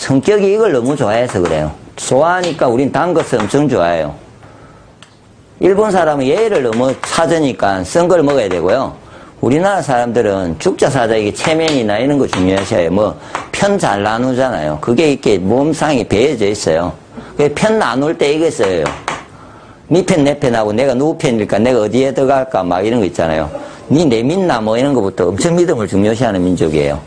성격이 이걸 너무 좋아해서 그래요. 좋아하니까 우린 단 것을 엄청 좋아해요. 일본 사람은 얘를 너무 찾으니까 쓴 걸 먹어야 되고요. 우리나라 사람들은 죽자 사자 이게 체면이나 이런 거 중요하셔요. 뭐 편 잘 나누잖아요. 그게 이렇게 몸상이 배어져 있어요. 편 나눌 때 이거 써요. 니 편 내 편하고 내가 누구 편일까 내가 어디에 들어갈까 막 이런 거 있잖아요. 니 내 믿나 뭐 이런 것부터 엄청 믿음을 중요시하는 민족이에요.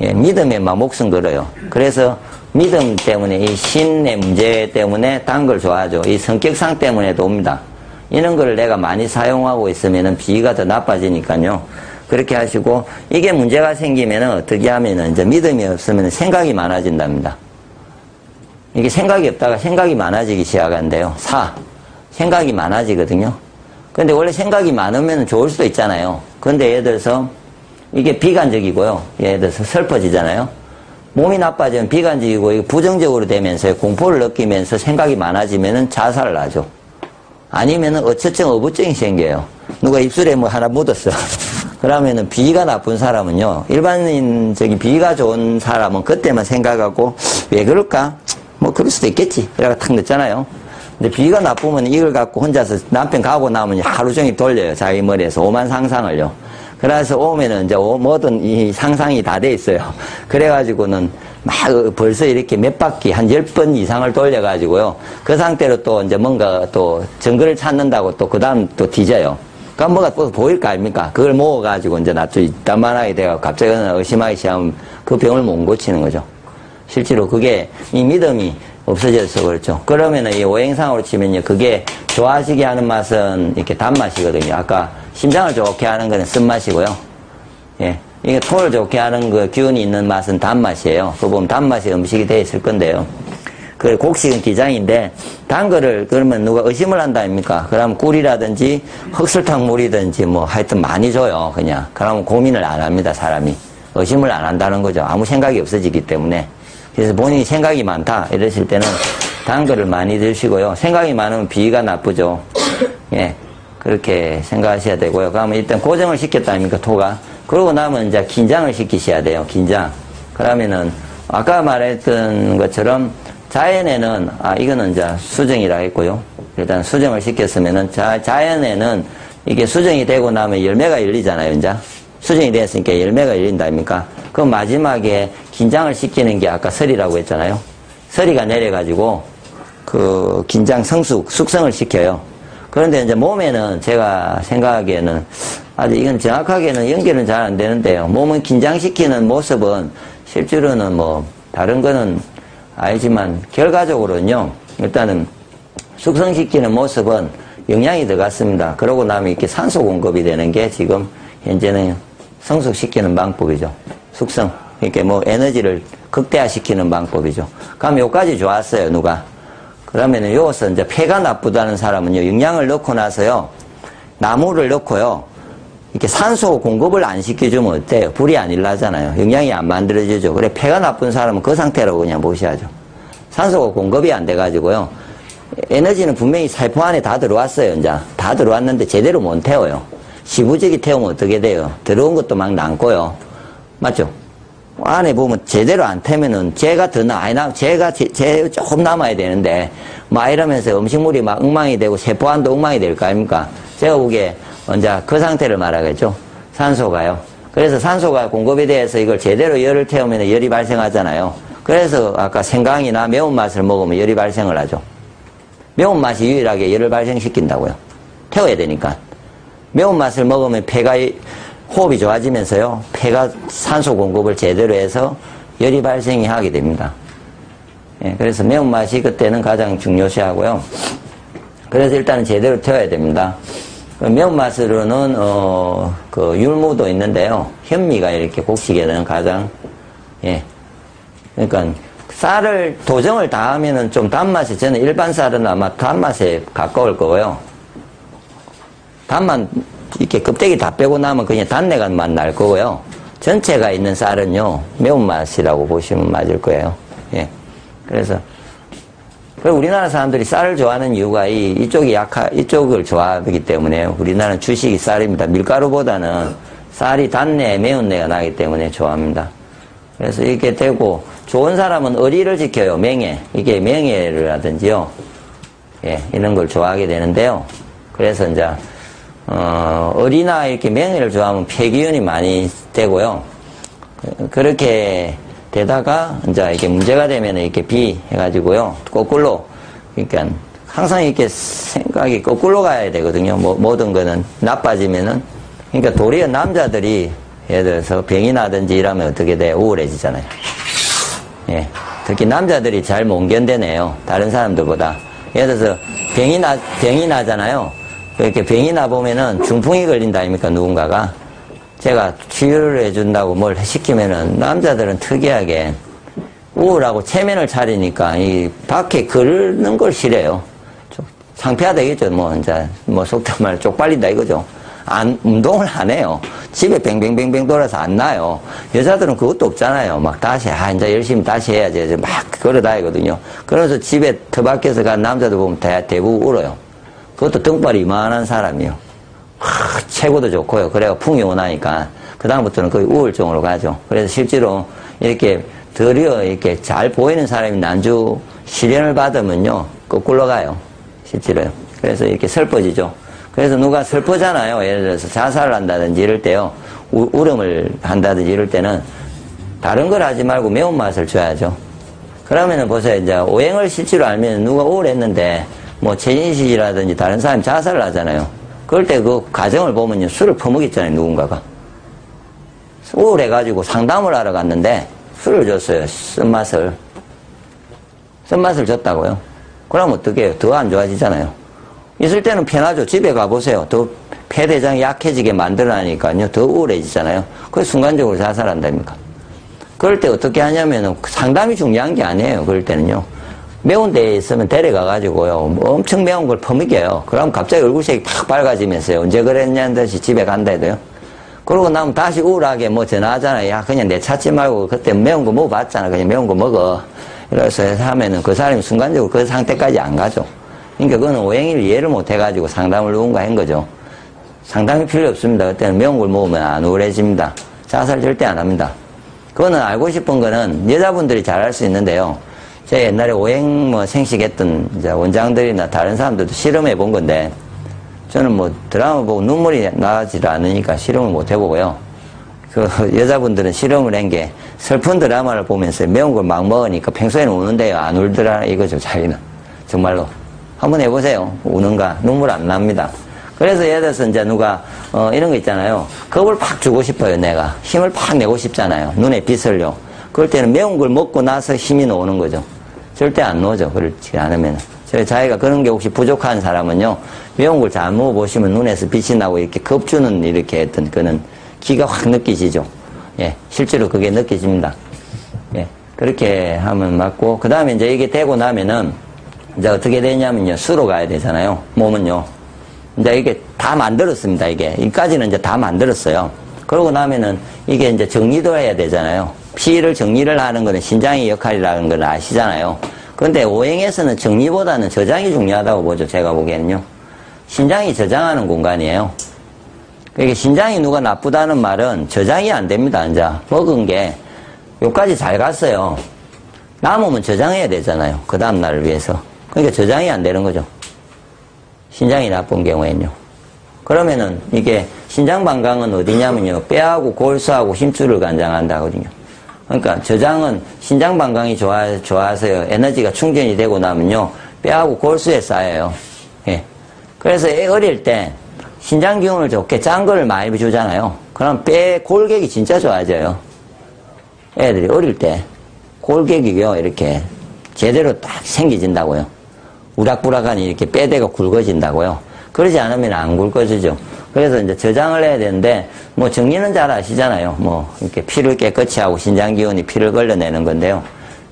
예, 믿음에 막 목숨 걸어요. 그래서 믿음 때문에 이 신의 문제 때문에 단 걸 좋아하죠. 이 성격상 때문에도 옵니다. 이런 걸 내가 많이 사용하고 있으면은 비위가 더 나빠지니까요. 그렇게 하시고 이게 문제가 생기면은 어떻게 하면은 이제 믿음이 없으면 생각이 많아진답니다. 이게 생각이 없다가 생각이 많아지기 시작한대요. 생각이 많아지거든요. 근데 원래 생각이 많으면 좋을 수도 있잖아요. 근데 예를 들어서 이게 비관적이고요. 예를 들어서 슬퍼지잖아요. 몸이 나빠지면 비관적이고 이게 부정적으로 되면서 공포를 느끼면서 생각이 많아지면은 자살을 하죠. 아니면은 어처증, 어부증이 생겨요. 누가 입술에 뭐 하나 묻었어. 그러면은 비위가 나쁜 사람은요, 일반인적인 비위가 좋은 사람은 그때만 생각하고 왜 그럴까? 뭐 그럴 수도 있겠지. 이라고 탁 넣잖아요. 근데 비위가 나쁘면 이걸 갖고 혼자서 남편 가고 나면 하루 종일 돌려요. 자기 머리에서 오만 상상을요. 그래서 오면은 이제 모든 이 상상이 다 돼 있어요. 그래가지고는 막 벌써 이렇게 몇 바퀴 한 10번 이상을 돌려가지고요. 그 상태로 또 이제 뭔가 또 증거를 찾는다고 또 그 다음 또 뒤져요. 그럼 뭐가 또 보일 거 아닙니까? 그걸 모아가지고 이제 나중에 이따만하게 돼가지고 갑자기 의심하기 시작하면 그 병을 못 고치는 거죠. 실제로 그게 이 믿음이 없어져서 그렇죠. 그러면은 이 오행상으로 치면요. 그게 좋아지게 하는 맛은 이렇게 단맛이거든요. 아까 심장을 좋게 하는 거는 쓴맛이고요. 예. 이게 토를 좋게 하는 그 기운이 있는 맛은 단맛이에요. 그거 보면 단맛이 음식이 되어 있을 건데요. 그 곡식은 기장인데, 단 거를 그러면 누가 의심을 한다 아닙니까? 그러면 꿀이라든지 흑설탕 물이든지 뭐 하여튼 많이 줘요. 그냥. 그러면 고민을 안 합니다. 사람이. 의심을 안 한다는 거죠. 아무 생각이 없어지기 때문에. 그래서 본인이 생각이 많다 이러실 때는 단 거를 많이 드시고요. 생각이 많으면 비위가 나쁘죠. 예, 그렇게 생각하셔야 되고요. 그러면 일단 고정을 시켰다 아닙니까, 토가. 그러고 나면 이제 긴장을 시키셔야 돼요. 긴장. 그러면은 아까 말했던 것처럼 자연에는 이거는 이제 수정이라 했고요. 일단 수정을 시켰으면은 자연에는 이게 수정이 되고 나면 열매가 열리잖아요. 이제 수정이 됐으니까 열매가 열린다 아닙니까? 그 마지막에 긴장을 시키는 게 아까 설이라고 했잖아요. 설이가 내려가지고 그 긴장 숙성을 시켜요. 그런데 이제 몸에는 제가 생각하기에는 아직 이건 정확하게는 연결은 잘 안 되는데요. 몸은 긴장시키는 모습은 실제로는 뭐 다른 거는 알지만 결과적으로는요. 일단은 숙성시키는 모습은 영양이 들어갔습니다. 그러고 나면 이렇게 산소 공급이 되는 게 지금 현재는 성숙시키는 방법이죠. 숙성. 이렇게 뭐 에너지를 극대화시키는 방법이죠. 그럼 요까지 좋았어요, 누가. 그러면은 요것은 이제 폐가 나쁘다는 사람은요, 영양을 넣고 나서요, 나무를 넣고요, 이렇게 산소 공급을 안 시켜주면 어때요? 불이 안 일나잖아요. 영양이 안 만들어지죠. 그래, 폐가 나쁜 사람은 그 상태라고 그냥 보셔야죠. 산소가 공급이 안 돼가지고요, 에너지는 분명히 세포 안에 다 들어왔어요, 이제. 다 들어왔는데 제대로 못 태워요. 시부적이 태우면 어떻게 돼요? 들어온 것도 막 남고요. 맞죠? 안에 보면 제대로 안 태면은 쟤가 더 쟤 조금 남아야 되는데, 막 이러면서 음식물이 막 엉망이 되고 세포 안도 엉망이 될 거 아닙니까? 제가 보기에 이제 그 상태를 말하겠죠. 산소가요. 그래서 산소가 공급이 돼서 이걸 제대로 열을 태우면 열이 발생하잖아요. 그래서 아까 생강이나 매운맛을 먹으면 열이 발생을 하죠. 매운맛이 유일하게 열을 발생시킨다고요. 태워야 되니까. 매운맛을 먹으면 폐가 호흡이 좋아지면서요, 폐가 산소 공급을 제대로 해서 열이 발생이 하게 됩니다. 예, 그래서 매운맛이 그때는 가장 중요시하고요. 그래서 일단은 제대로 태워야 됩니다. 매운맛으로는, 그 율무도 있는데요. 현미가 이렇게 곡식에는 가장, 예. 그러니까 쌀을, 도정을 다 하면은 좀 단맛이, 저는 일반 쌀은 아마 단맛에 가까울 거고요. 단맛, 이렇게 껍데기 다 빼고 나면 그냥 단내가 맛 날 거고요. 전체가 있는 쌀은요, 매운맛이라고 보시면 맞을 거예요. 예. 그래서, 우리나라 사람들이 쌀을 좋아하는 이유가 이쪽을 좋아하기 때문에 우리나라는 주식이 쌀입니다. 밀가루보다는 쌀이 단내, 매운내가 나기 때문에 좋아합니다. 그래서 이렇게 되고, 좋은 사람은 의리를 지켜요. 명예. 이게 명예를 하든지요. 예, 이런 걸 좋아하게 되는데요. 그래서 이제, 의리나 이렇게 명예를 좋아하면 폐기운이 많이 되고요. 그렇게 되다가, 이제 이게 문제가 되면 이렇게 비 해가지고요. 거꾸로, 그러니까 항상 이렇게 생각이 거꾸로 가야 되거든요. 모든 거는 나빠지면은. 그러니까 도리어 남자들이 예를 들어서 병이 나든지 이러면 어떻게 돼? 우울해지잖아요. 예. 특히 남자들이 잘 못 견뎌내요. 다른 사람들보다. 예를 들어서 병이 나잖아요. 이렇게 병이 나보면은 중풍이 걸린다 아닙니까? 누군가가. 제가 치료를 해준다고 뭘 시키면은 남자들은 특이하게 우울하고 체면을 차리니까 이 밖에 걷는 걸 싫어해요. 창피하다 이거죠. 이제 속된 말 쪽팔린다 이거죠. 운동을 안 해요. 집에 뱅뱅뱅뱅 돌아서 안 나요. 여자들은 그것도 없잖아요. 막 다시, 이제 열심히 다시 해야지. 막 걸어 다니거든요. 그래서 집에 터 밖에서 간 남자들 보면 대부분 울어요. 그것도 등발이 이만한 사람이요. 최고도 좋고요. 그래가 풍이 오나니까. 그다음부터는 거의 우울증으로 가죠. 그래서 실제로 이렇게 드디어 이렇게 잘 보이는 사람이 난주 시련을 받으면요. 거꾸로 가요. 실제로요. 그래서 이렇게 슬퍼지죠. 그래서 누가 슬프잖아요. 예를 들어서 자살을 한다든지 이럴 때요. 울음을 한다든지 이럴 때는 다른 걸 하지 말고 매운맛을 줘야죠. 그러면은 보세요. 이제 오행을 실제로 알면 누가 우울했는데 최진식이라든지 다른 사람이 자살을 하잖아요. 그럴 때 그 과정을 보면요. 술을 퍼먹였잖아요. 누군가가. 우울해가지고 상담을 하러 갔는데 술을 줬어요. 쓴맛을 줬다고요. 그럼 어떻게 해요? 더 안 좋아지잖아요. 있을 때는 편하죠. 집에 가보세요. 더 폐대장이 약해지게 만들어내니까요. 더 우울해지잖아요. 그래서 순간적으로 자살한다니까. 그럴 때 어떻게 하냐면은 상담이 중요한 게 아니에요. 그럴 때는요. 매운 데에 있으면 데려가가지고요. 엄청 매운 걸 퍼먹여요. 그럼 갑자기 얼굴색이 팍 밝아지면서요. 언제 그랬냐는 듯이 집에 간다 해도요. 그러고 나면 다시 우울하게 전화하잖아요. 야, 그냥 내 찾지 말고 그때 매운 거 먹어봤잖아. 그냥 매운 거 먹어. 이래서 하면은 그 사람이 순간적으로 그 상태까지 안 가죠. 그러니까 그거는 오행을 이해를 못 해가지고 상담을 누군가 한 거죠. 상담이 필요 없습니다. 그때는 매운 걸 먹으면 안 우울해집니다. 자살 절대 안 합니다. 그거는 알고 싶은 거는 여자분들이 잘 알 수 있는데요. 제가 옛날에 오행 생식했던 이제 원장들이나 다른 사람들도 실험해 본 건데 저는 드라마 보고 눈물이 나질 않으니까 실험을 못 해보고요. 그 여자분들은 실험을 한 게 슬픈 드라마를 보면서 매운 걸 막 먹으니까 평소에는 우는데요. 안 울더라 이거죠. 자기는. 정말로. 한번 해보세요. 우는가? 눈물 안 납니다. 그래서 예를 들어서 이제 누가, 이런 거 있잖아요. 겁을 팍 주고 싶어요, 내가. 힘을 팍 내고 싶잖아요. 눈에 빛을요. 그럴 때는 매운 걸 먹고 나서 힘이 나오는 거죠. 절대 안 나오죠. 그렇지 않으면. 자기가 그런 게 혹시 부족한 사람은요, 매운 걸 잘 먹어보시면 눈에서 빛이 나고 이렇게 겁주는 이렇게 했던 그는 기가 확 느끼시죠. 예. 실제로 그게 느껴집니다. 예. 그렇게 하면 맞고, 그 다음에 이제 이게 되고 나면은, 이제 어떻게 되냐면요. 수로 가야 되잖아요. 몸은요. 이제 이게 다 만들었습니다. 이까지는 이제 다 만들었어요. 그러고 나면은 이게 이제 정리도 해야 되잖아요. 피를 정리를 하는 거는 신장의 역할이라는 걸 아시잖아요. 그런데 오행에서는 정리보다는 저장이 중요하다고 보죠. 제가 보기에는요. 신장이 저장하는 공간이에요. 그러니까 신장이 누가 나쁘다는 말은 저장이 안 됩니다. 이제 먹은 게 여기까지 잘 갔어요. 남으면 저장해야 되잖아요. 그 다음날을 위해서. 그러니까 저장이 안 되는 거죠. 신장이 나쁜 경우에는요. 그러면은 이게 신장 방광은 어디냐면요. 뼈하고 골수하고 힘줄을 관장한다거든요. 그러니까 저장은 신장 방광이 좋아서요. 에너지가 충전이 되고 나면요. 뼈하고 골수에 쌓여요. 예. 그래서 어릴 때 신장 기운을 좋게 짠 걸 많이 주잖아요. 그럼 뼈 골격이 진짜 좋아져요. 애들이 어릴 때 골격이요. 이렇게 제대로 딱 생겨진다고요. 우락부락하니 이렇게 뼈대가 굵어진다고요. 그러지 않으면 안 굵어지죠. 그래서 이제 저장을 해야 되는데, 정리는 잘 아시잖아요. 이렇게 피를 깨끗이 하고 신장기운이 피를 걸러내는 건데요.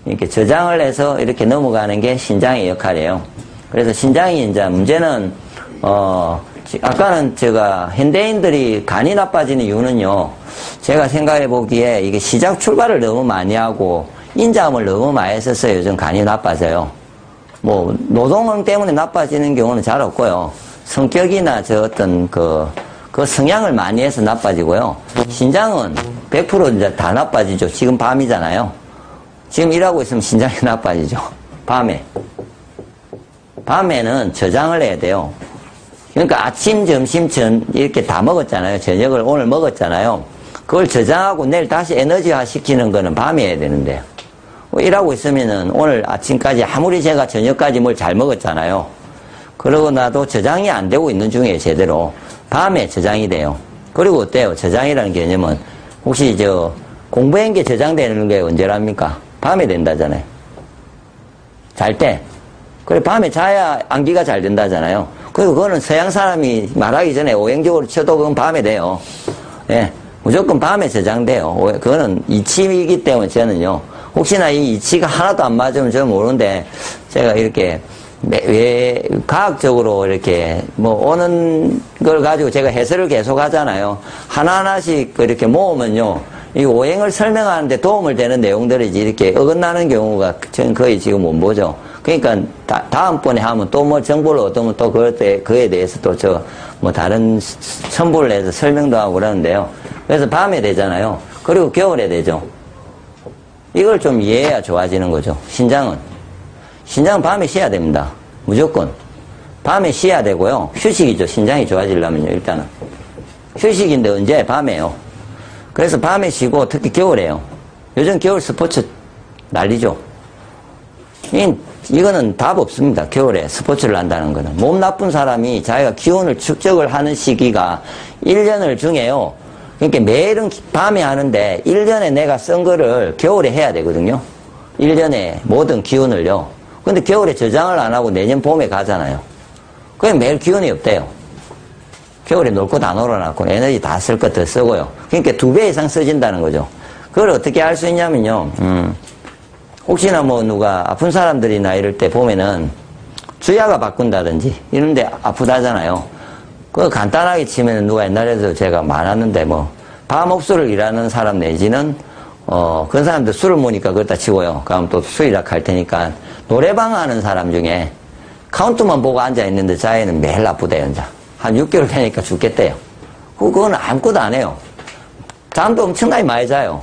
이렇게 저장을 해서 이렇게 넘어가는 게 신장의 역할이에요. 그래서 신장이 이제 문제는, 아까는 제가 현대인들이 간이 나빠지는 이유는요. 제가 생각해 보기에 이게 시작 출발을 너무 많이 하고 인자음을 너무 많이 써서 요즘 간이 나빠져요. 노동응 때문에 나빠지는 경우는 잘 없고요. 성격이나 어떤 그 성향을 많이 해서 나빠지고요. 신장은 100% 이제 다 나빠지죠. 지금 밤이잖아요. 지금 일하고 있으면 신장이 나빠지죠. 밤에는 저장을 해야 돼요. 그러니까 아침, 점심, 이렇게 다 먹었잖아요. 저녁을 오늘 먹었잖아요. 그걸 저장하고 내일 다시 에너지화 시키는 거는 밤에 해야 되는데. 일하고 있으면은 오늘 아침까지 아무리 제가 저녁까지 뭘 잘 먹었잖아요. 그러고 나도 저장이 안 되고 있는 중에 제대로. 밤에 저장이 돼요. 그리고 어때요? 저장이라는 개념은 혹시 공부한 게 저장되는 게 언제랍니까? 밤에 된다잖아요. 잘 때. 그래, 밤에 자야 암기가 잘 된다잖아요. 그리고 그거는 서양 사람이 말하기 전에 오행적으로 쳐도 그건 밤에 돼요. 예. 무조건 밤에 저장돼요. 그거는 이치이기 때문에 저는요. 혹시나 이 이치가 하나도 안 맞으면 저는 모르는데, 제가 이렇게, 왜, 과학적으로 이렇게, 오는 걸 가지고 제가 해설을 계속 하잖아요. 하나하나씩 이렇게 모으면요. 이 오행을 설명하는데 도움을 되는 내용들이지 이렇게 어긋나는 경우가 저는 거의 지금 못 보죠. 그러니까 다음번에 하면 또 뭐 정보를 얻으면 또 그에 대해서 또 다른 첨부를 해서 설명도 하고 그러는데요. 그래서 밤에 되잖아요. 그리고 겨울에 되죠. 이걸 좀 이해해야 좋아지는 거죠. 신장은 밤에 쉬어야 됩니다. 무조건. 밤에 쉬어야 되고요. 휴식이죠. 신장이 좋아지려면요. 일단은. 휴식인데 언제? 밤에요. 그래서 밤에 쉬고 특히 겨울에요. 요즘 겨울 스포츠 난리죠. 이거는 답 없습니다. 겨울에 스포츠를 한다는 거는. 몸 나쁜 사람이 자기가 기운을 축적을 하는 시기가 1년을 중에요. 그러니까 매일은 밤에 하는데 1년에 내가 쓴 거를 겨울에 해야 되거든요. 1년에 모든 기운을요. 근데 겨울에 저장을 안 하고 내년 봄에 가잖아요. 그럼 매일 기운이 없대요. 겨울에 놀 거 다 놀아놨고 에너지 다 쓸 거 더 쓰고요. 그러니까 2배 이상 써진다는 거죠. 그걸 어떻게 알 수 있냐면요. 혹시나 누가 아픈 사람들이나 이럴 때 보면은 주야가 바꾼다든지 이런데 아프다잖아요. 그거 간단하게 치면 누가 옛날에도 제가 많았는데 밤 업소를 일하는 사람 내지는 그런 사람들 술을 먹으니까 그렇다 치고요. 그럼 또 수의락 할 테니까 노래방 하는 사람 중에 카운트만 보고 앉아있는데 자기는 매일 아프대요. 이제. 한 6개월 되니까 죽겠대요. 그건 아무것도 안 해요. 잠도 엄청나게 많이 자요.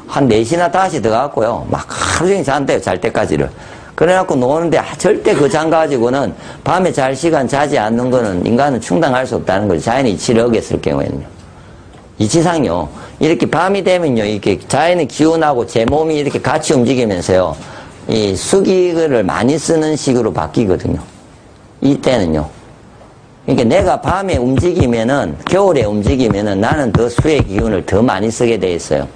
한 4시나 5시 들어갔고요. 막 하루 종일 잔대요. 잘 때까지를. 그래갖고 노는데 절대 그 잠 가지고는 밤에 잘 시간 자지 않는 거는 인간은 충당할 수 없다는 거죠. 자연의 이치를 어겼을 경우에는요. 이치상요. 이렇게 밤이 되면요. 이렇게 자연의 기운하고 제 몸이 이렇게 같이 움직이면서요. 이 수기를 많이 쓰는 식으로 바뀌거든요. 이때는요. 그러니까 내가 밤에 움직이면은, 겨울에 움직이면은 나는 더 수의 기운을 더 많이 쓰게 돼 있어요.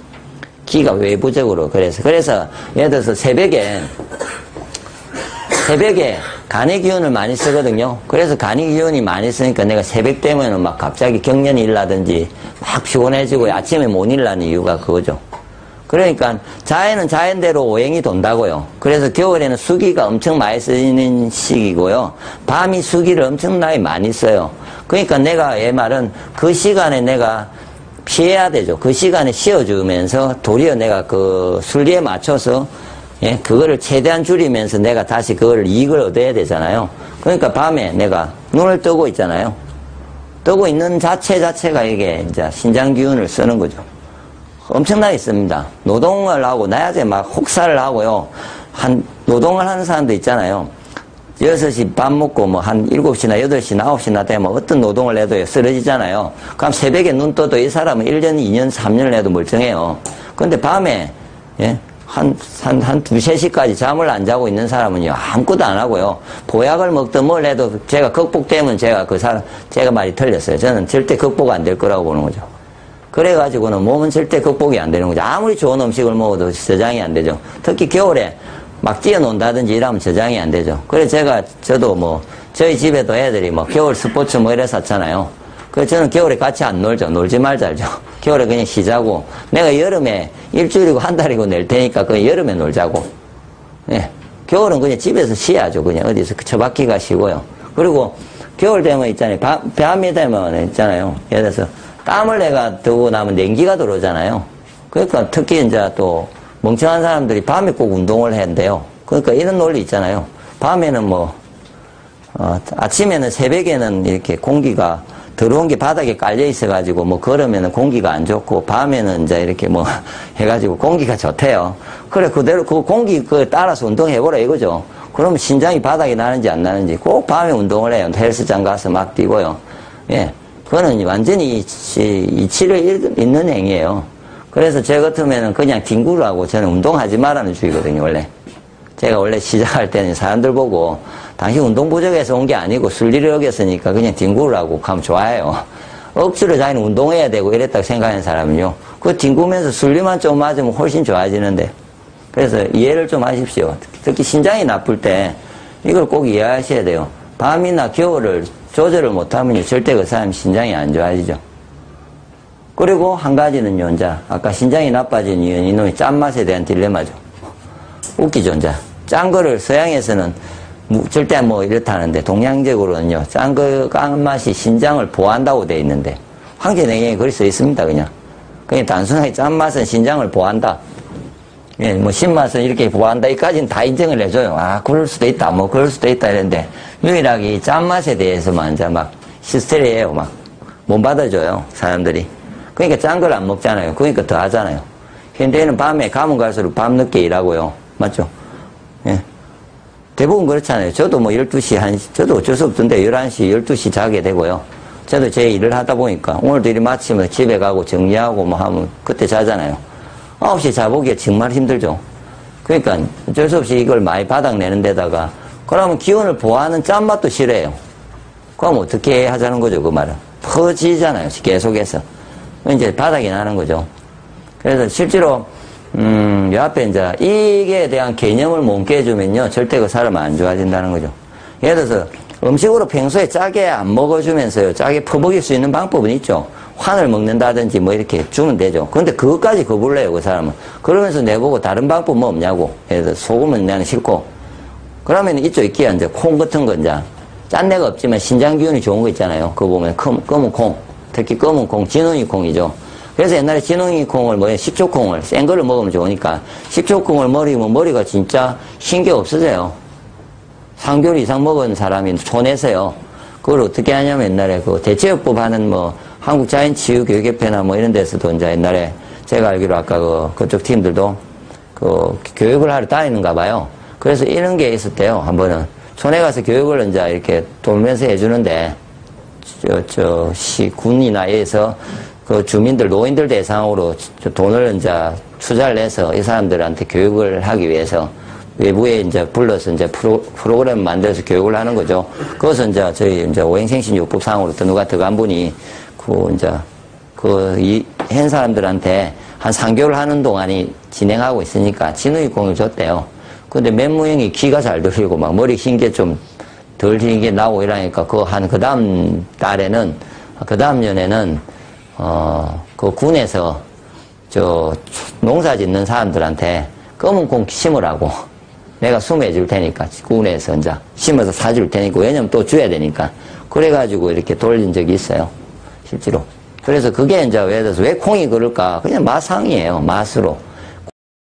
기가 외부적으로. 그래서 예를 들어서 새벽에 간의 기운을 많이 쓰거든요. 그래서 간의 기운이 많이 쓰니까 내가 새벽 되면은 막 갑자기 경련이 일라든지 막 피곤해지고 아침에 못 일라는 이유가 그거죠. 그러니까 자연은 자연대로 오행이 돈다고요. 그래서 겨울에는 수기가 엄청 많이 쓰이는 시기고요. 밤이 수기를 엄청나게 많이 써요. 그러니까 내가 얘 말은 그 시간에 내가 피해야 되죠. 그 시간에 쉬어주면서 도리어 내가 그 순리에 맞춰서 그거를 최대한 줄이면서 내가 다시 그걸 이익을 얻어야 되잖아요. 그러니까 밤에 내가 눈을 뜨고 있잖아요. 뜨고 있는 자체가 이게 이제 신장 기운을 쓰는 거죠. 엄청나게 씁니다. 노동을 하고 낮에 막 혹사를 하고요. 노동을 하는 사람도 있잖아요. 6시 밥 먹고 한 7시나 8시나 9시나 되면 어떤 노동을 해도 쓰러지잖아요. 그럼 새벽에 눈 떠도 이 사람은 1년, 2년, 3년을 해도 멀쩡해요. 근데 밤에, 한 2, 3시까지 잠을 안 자고 있는 사람은요, 아무것도 안 하고요. 보약을 먹든 뭘 해도 제가 극복되면 제가 말이 틀렸어요. 저는 절대 극복 안 될 거라고 보는 거죠. 그래가지고는 몸은 절대 극복이 안 되는 거죠. 아무리 좋은 음식을 먹어도 저장이 안 되죠. 특히 겨울에 막 뛰어논다든지 이러면 저장이 안 되죠. 그래서 저도 저희 집에도 애들이 겨울 스포츠 이래 샀잖아요. 그래서 저는 겨울에 같이 안 놀죠. 놀지 말자 알죠. 겨울에 그냥 쉬자고. 내가 여름에 일주일이고 한 달이고 낼 테니까 그냥 여름에 놀자고. 겨울은 그냥 집에서 쉬어야죠. 그냥 어디서 처박기가 쉬고요. 그리고 겨울 되면 있잖아요. 밤이 되면 있잖아요. 예를 들어서 땀을 내가 두고 나면 냉기가 들어오잖아요. 그러니까 특히 이제 또 멍청한 사람들이 밤에 꼭 운동을 해야 돼요. 그러니까 이런 논리 있잖아요. 밤에는 아침에는 새벽에는 이렇게 공기가 더러운 게 바닥에 깔려 있어가지고 뭐 걸으면은 공기가 안 좋고 밤에는 이제 이렇게 뭐 해가지고 공기가 좋대요. 그래, 그대로 그 공기 그 따라서 운동해보라 이거죠. 그러면 신장이 바닥에 나는지 안 나는지 꼭 밤에 운동을 해요. 헬스장 가서 막 뛰고요. 예. 그거는 완전히 이치를 잇는 행위예요. 그래서 제 같으면은 그냥 뒹구를 하고 저는 운동하지 말라는 주의거든요, 원래. 제가 원래 시작할 때는 사람들 보고 당신 운동 부족해서 온 게 아니고 순리를 어겼으니까 그냥 뒹구를 하고 가면 좋아해요. 억지로 자기는 운동해야 되고 이랬다고 생각하는 사람은요. 그 뒹구면서 순리만 좀 맞으면 훨씬 좋아지는데. 그래서 이해를 좀 하십시오. 특히 신장이 나쁠 때 이걸 꼭 이해하셔야 돼요. 밤이나 겨울을 조절을 못하면 절대 그 사람 신장이 안 좋아지죠. 그리고 한 가지는요, 이제 아까 신장이 나빠진 이유는 이놈의 짠맛에 대한 딜레마죠. 웃기죠, 이제. 짠 거를 서양에서는 절대 뭐 이렇다는데 동양적으로는요, 짠 맛이 신장을 보호한다고 되어 있는데 황제내경에 그리 써 있습니다, 그냥. 그냥 단순하게 짠맛은 신장을 보호한다. 예, 뭐 신맛은 이렇게 보호한다. 이까지는 다 인정을 해줘요. 아, 그럴 수도 있다. 뭐 그럴 수도 있다. 이랬는데 유일하게 이 짠맛에 대해서만 이제 막 히스테리예요. 막 못 받아줘요, 사람들이. 그러니까 짠 걸 안 먹잖아요. 그러니까 더 하잖아요. 현대에는 밤에 가면 갈수록 밤늦게 일하고요. 맞죠? 예. 대부분 그렇잖아요. 저도 뭐 12시, 1시, 저도 어쩔 수 없던데 11시, 12시 자게 되고요. 저도 제 일을 하다 보니까 오늘도 일 마치면 집에 가고 정리하고 뭐 하면 그때 자잖아요. 9시 자보기가 정말 힘들죠. 그러니까 어쩔 수 없이 이걸 많이 바닥내는 데다가 그러면 기운을 보호하는 짠맛도 싫어해요. 그럼 어떻게 하자는 거죠, 그 말은. 퍼지잖아요, 계속해서. 이제 바닥이 나는 거죠. 그래서 실제로 요 앞에 이제 이게 대한 개념을 못 깨주면요 절대 그 사람은 안 좋아진다는 거죠. 예를 들어서 음식으로 평소에 짜게 안 먹어주면서요 짜게 퍼먹일 수 있는 방법은 있죠. 환을 먹는다든지 뭐 이렇게 주면 되죠. 그런데 그것까지 거부를 해요, 그 사람은. 그러면서 내보고 다른 방법 뭐 없냐고. 예를 들어서 소금은 나는 싫고. 그러면 이쪽 있기야 이제 콩 같은 거 이제 짠내가 없지만 신장 기운이 좋은 거 있잖아요. 그거 보면 검은 콩, 특히 검은 콩, 진홍이 콩이죠. 그래서 옛날에 진홍이 콩을 뭐예요? 식초콩을 센 거를 먹으면 좋으니까 식초콩을 먹이면 머리가 진짜 흰 게 없어져요. 3개월 이상 먹은 사람이 촌에서요. 그걸 어떻게 하냐면 옛날에 그 대체요법 하는 뭐 한국자연치유교육협회나 뭐 이런 데서도 이제 옛날에 제가 알기로 아까 그쪽 팀들도 그 교육을 하러 다니는가 봐요. 그래서 이런 게 있었대요. 한 번은 촌에 가서 교육을 이제 이렇게 돌면서 해주는데 군이나 에서 그 주민들, 노인들 대상으로 돈을 이제 투자를 해서 이 사람들한테 교육을 하기 위해서 외부에 이제 불러서 이제 프로그램 만들어서 교육을 하는 거죠. 그것은 이제 저희 이제 오행생신요법상으로 또 누가 들어간 분이 한 사람들한테 한 3개월 하는 동안이 진행하고 있으니까 진우이공을 줬대요. 근데 맹무형이 귀가 잘 들리고 막 머리 흰 게 좀 덜 흰 게 나오고 이러니까 그 다음 달에는, 그 다음 년에는 그 군에서 농사 짓는 사람들한테 검은 콩 심으라고 내가 수매해 줄 테니까 군에서 이제 심어서 사줄 테니까 왜냐면 또 줘야 되니까 그래가지고 이렇게 돌린 적이 있어요. 실제로. 그래서 그게 이제 예를 들어서 왜 콩이 그럴까? 그냥 맛상이에요. 맛으로.